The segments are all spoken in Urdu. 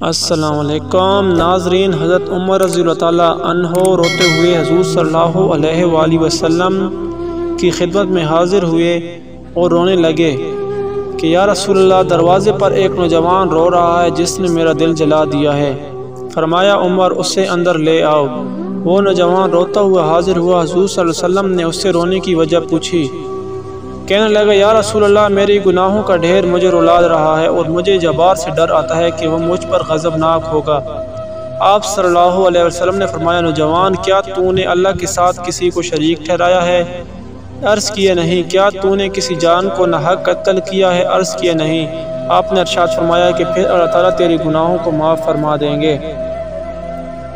السلام علیکم ناظرین، حضرت عمر رضی اللہ تعالیٰ عنہ روتے ہوئے حضور صلی اللہ علیہ وآلہ وسلم کی خدمت میں حاضر ہوئے اور رونے لگے کہ یا رسول اللہ، دروازے پر ایک نوجوان رو رہا ہے جس نے میرا دل جلا دیا ہے۔ فرمایا عمر، اسے اندر لے آؤ۔ وہ نوجوان روتا ہوا حاضر ہوا۔ حضور صلی اللہ علیہ وسلم نے اس سے رونے کی وجہ پوچھی۔ کہنے لگا، یا رسول اللہ، میری گناہوں کا ڈھیر مجھے رلا رہا ہے اور مجھے جبار سے ڈر آتا ہے کہ وہ مجھ پر غضبناک ہوگا۔ آپ صلی اللہ علیہ وسلم نے فرمایا، نوجوان، کیا تو نے اللہ کے ساتھ کسی کو شریک ٹھہرایا ہے؟ عرض کیا نہیں۔ کیا تو نے کسی جان کو ناحق قتل کیا ہے؟ عرض کیا نہیں۔ آپ نے ارشاد فرمایا کہ پھر اللہ تعالیٰ تیرے گناہوں کو معاف فرما دیں گے،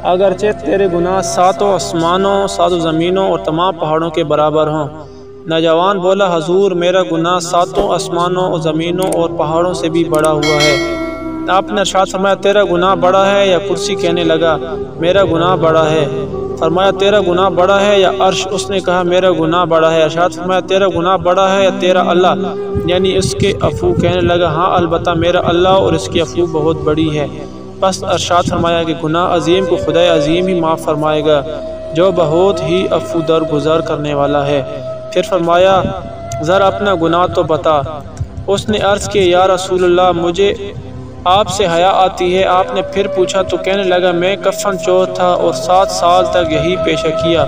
اگرچہ تیرے گناہ ساتوں آسمانوں، ساتوں زمینوں اور تمام پہاڑوں کے برابر ہوں۔ نوجوان بولا، حضور، میرا گناہ ساتوں آسمانوں اور زمینوں اور پہاڑوں سے بھی بڑا ہوا ہے۔ آپ نے ارشاد فرمایا، تیرا گناہ بڑا ہے یا کرسی؟ کہنے لگا، میرا گناہ بڑا ہے۔ فرمایا، تیرا گناہ بڑا ہے یا عرش؟ اس نے کہا، میرا گناہ بڑا ہے۔ ارشاد فرمایا، تیرا گناہ بڑا ہے یا تیرا اللہ، یعنی اس کے عفو؟ کہنے لگا، ہاں البتہ میرا اللہ اور اس کی عفو بہت بڑی ہے۔ پس ارشاد فرمایا کہ گناہ عظیم کو خدائے عظیم ہی معاف فرمائے گا، جو بہت ہی عفو درگزر کرنے والا ہے۔ پھر فرمایا، ذرا اپنا گناہ تو بتا۔ اس نے عرض کی، یا رسول اللہ، مجھے آپ سے حیا آتی ہے۔ آپ نے پھر پوچھا تو کہنے لگا، میں کفن چور تھا اور 7 سال تک یہی پیشہ کیا۔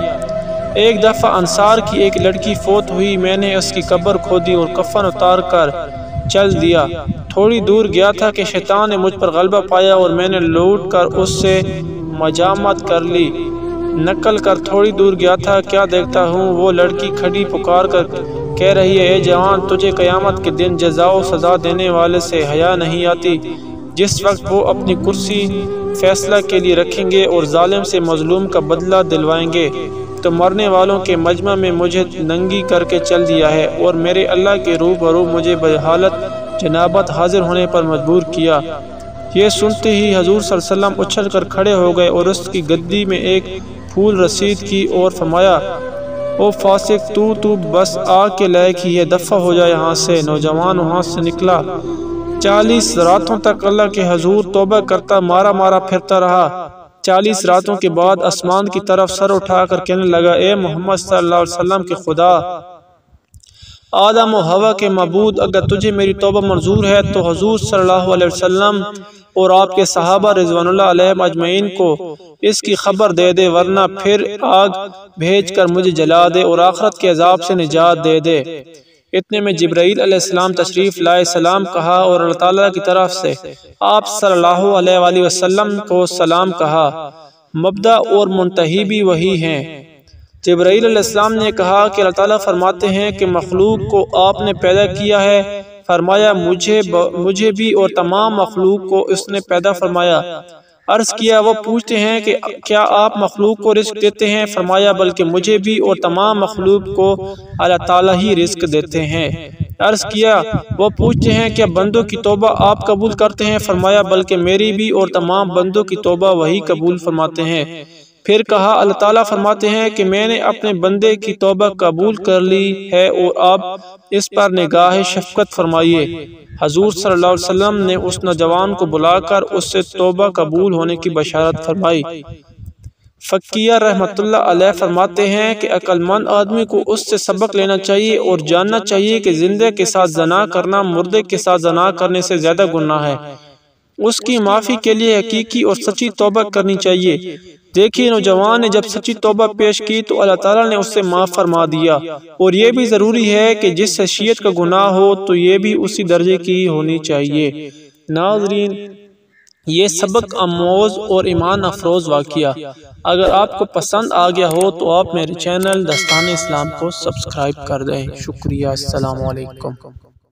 ایک دفعہ انصار کی ایک لڑکی فوت ہوئی، میں نے اس کی قبر کھودی اور کفن اتار کر چل دیا۔ تھوڑی دور گیا تھا کہ شیطان نے مجھ پر غلبہ پایا اور میں نے لوٹ کر اس سے مجامت کر لی۔ نکل کر تھوڑی دور گیا تھا، کیا دیکھتا ہوں، وہ لڑکی کھڑی پکار کر کہہ رہی ہے، اے جوان، تجھے قیامت کے دن جزا و سزا دینے والے سے حیا نہیں آتی، جس وقت وہ اپنی کرسی فیصلہ کے لیے رکھیں گے اور ظالم سے مظلوم کا بدلہ دلوائیں گے۔ تو مرنے والوں کے مجمع میں مجھے ننگی کر کے چل دیا ہے اور میرے اللہ کے روبرو مجھے بحالت جنابت حاضر ہونے پر مجبور کیا۔ یہ سنتے ہی حضور صلی اللہ علیہ وسلم اچھل کر کھڑے ہو گئے اور اس کی گدی میں ایک پھول رسید کی اور فرمایا، او فاسق، تو بس آگ کے لائق ہی ہے، دفع ہو جائے یہاں سے۔ نوجوان وہاں سے نکلا، 40 راتوں تک اللہ کے حضور توبہ کرتا مارا پھرتا رہا۔ 40 راتوں کے بعد آسمان کی طرف سر اٹھا کر کہنے لگا، اے محمد صلی اللہ علیہ وسلم کے خدا، آدم و حوا کے معبود، اگر تجھے میری توبہ منظور ہے تو حضور صلی اللہ علیہ وسلم اور آپ کے صحابہ رضوان اللہ علیہم اجمعین کو اس کی خبر دے دے، ورنہ پھر آگ بھیج کر مجھے جلا دے اور آخرت کے عذاب سے نجات دے دے۔ اتنے میں جبرائیل علیہ السلام تشریف لائے، سلام کہا اور اللہ تعالیٰ کی طرف سے آپ صلی اللہ علیہ وآلہ وسلم کو سلام کہا۔ مبدأ اور منتہی بھی وہی ہیں۔ جبرائیل علیہ السلام نے کہا کہ اللہ تعالیٰ فرماتے ہیں کہ مخلوق کو آپ نے پیدا کیا ہے۔ فرمایا، مجھے بھی اور تمام مخلوق کو اس نے پیدا فرمایا۔ عرض کیا، وہ پوچھتے ہیں کہ کیا آپ مخلوق کو رزق دیتے ہیں؟ فرمایا، بلکہ مجھے بھی اور تمام مخلوق کو اللہ تعالیٰ ہی رزق دیتے ہیں۔ عرض کیا، وہ پوچھتے ہیں کہ بندوں کی توبہ آپ قبول کرتے ہیں؟ فرمایا، بلکہ میری بھی اور تمام بندوں کی توبہ وہی قبول فرماتے ہیں۔ پھر کہا، اللہ تعالیٰ فرماتے ہیں کہ میں نے اپنے بندے کی توبہ قبول کر لی ہے اور آپ اس پر نگاہ شفقت فرمائیے۔ حضور صلی اللہ علیہ وسلم نے اس نوجوان کو بلا کر اس سے توبہ قبول ہونے کی بشارت فرمائی۔ فقیہ رحمۃ اللہ علیہ فرماتے ہیں کہ عقل مند آدمی کو اس سے سبق لینا چاہیے اور جاننا چاہیے کہ زندہ کے ساتھ زنا کرنا مردے کے ساتھ زنا کرنے سے زیادہ گناہ ہے۔ اس کی معافی کے لیے حقیقی اور سچی توبہ کرنی چاہیے۔ دیکھیے، نوجوان نے جب سچی توبہ پیش کی تو اللہ تعالیٰ نے اس سے معاف فرما دیا، اور یہ بھی ضروری ہے کہ جس حیثیت کا گناہ ہو تو یہ بھی اسی درجے کی ہونی چاہیے۔ ناظرین، یہ سبق آموز اور ایمان افروز واقعہ اگر آپ کو پسند آ گیا ہو تو آپ میرے چینل دستان اسلام کو سبسکرائب کر دیں۔ شکریہ۔ السلام علیکم۔